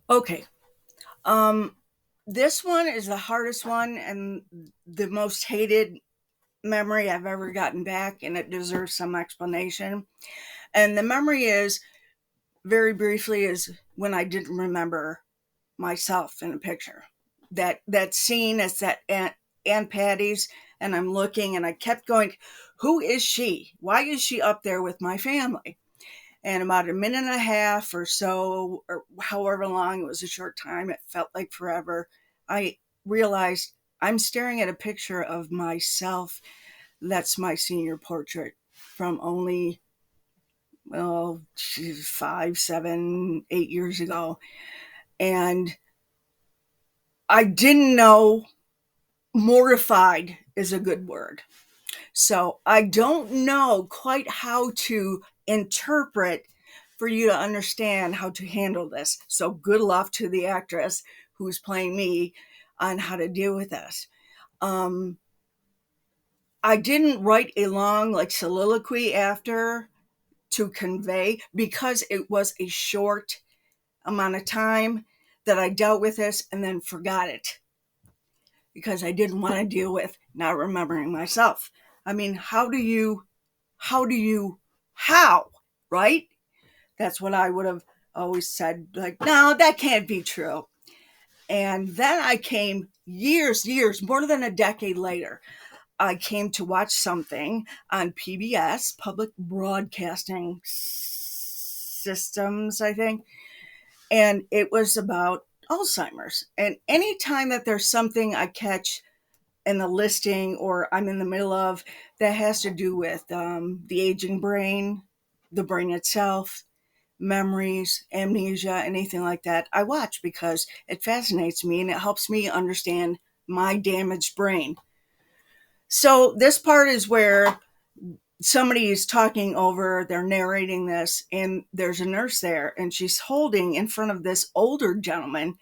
Okay. Um, this one is the hardest one and the most hated memory I've ever gotten back, and it deserves some explanation. And the memory is, very briefly, is when I didn't remember myself in a picture. That scene is that Aunt Patty's, and I'm looking, and I kept going, "Who is she? Why is she up there with my family?" And about a minute and a half or so, or however long, it was a short time, it felt like forever, I realized I'm staring at a picture of myself. That's my senior portrait from only, well, 5, 7, 8 years ago. And I didn't know mortified is a good word. So I don't know quite how to interpret for you to understand how to handle this. So good luck to the actress who's playing me on how to deal with this. Um, I didn't write a long like soliloquy after to convey, because it was a short amount of time that I dealt with this and then forgot it because I didn't want to deal with not remembering myself. I mean, how do you, how, right? That's what I would have always said, like, no, that can't be true. And then I came years, more than a decade later, I came to watch something on PBS, Public Broadcasting Systems, I think. And it was about Alzheimer's. And anytime that there's something I catch in the listing or I'm in the middle of that has to do with the aging brain, the brain itself, memories, amnesia, anything like that, I watch because it fascinates me and it helps me understand my damaged brain. So this part is where somebody is talking over, they're narrating this, and there's a nurse there, and she's holding in front of this older gentleman,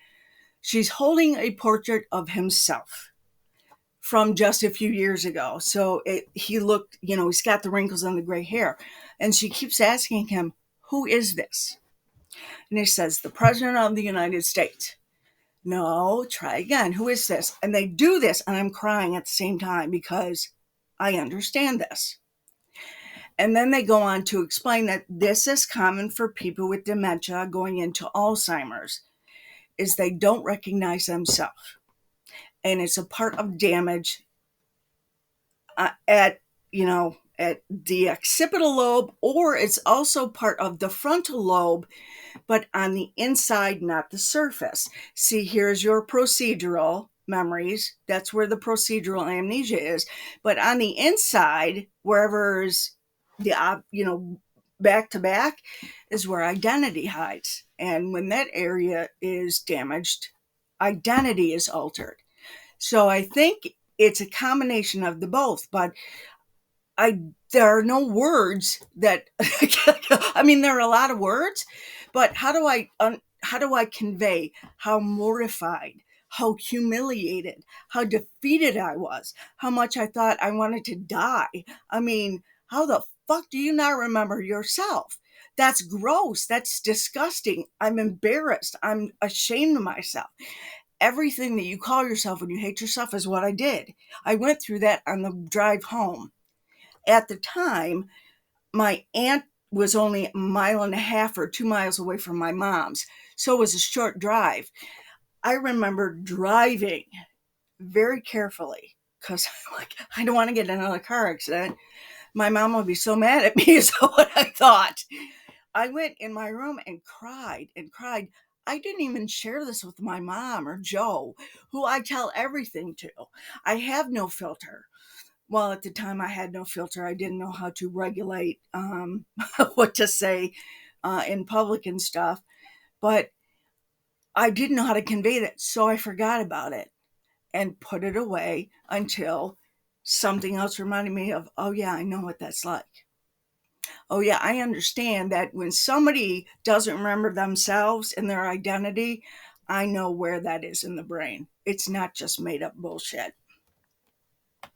she's holding a portrait of himself from just a few years ago. So he looked, he's got the wrinkles and the gray hair. And she keeps asking him, "Who is this?" And he says, "The President of the United States." "No, try again. Who is this?" And they do this, and I'm crying at the same time because I understand this. And then they go on to explain that this is common for people with dementia going into Alzheimer's, is they don't recognize themselves. And it's a part of damage at, at the occipital lobe, or it's also part of the frontal lobe, but on the inside, not the surface. See, here's your procedural memories. That's where the procedural amnesia is. But on the inside, wherever is the, back to back, is where identity hides. And when that area is damaged, identity is altered. So I think it's a combination of the both, but I there are no words that I mean there are a lot of words, but how do I convey how mortified, how humiliated, how defeated I was, how much I thought I wanted to die? I mean, how the fuck do you not remember yourself? That's gross. That's disgusting. I'm embarrassed. I'm ashamed of myself. Everything that you call yourself when you hate yourself is what I did. I went through that on the drive home. At the time, my aunt was only a mile and a half or 2 miles away from my mom's. So it was a short drive. I remember driving very carefully because like, I don't want to get in another car accident. My mom would be so mad at me, is what I thought. I went in my room and cried and cried. I didn't even share this with my mom or Joe, who I tell everything to. I have no filter. Well, at the time I had no filter. I didn't know how to regulate what to say in public and stuff. But I didn't know how to convey that. So I forgot about it and put it away until something else reminded me of, oh, yeah, I know what that's like. Oh, yeah, I understand that when somebody doesn't remember themselves and their identity, I know where that is in the brain. It's not just made up bullshit.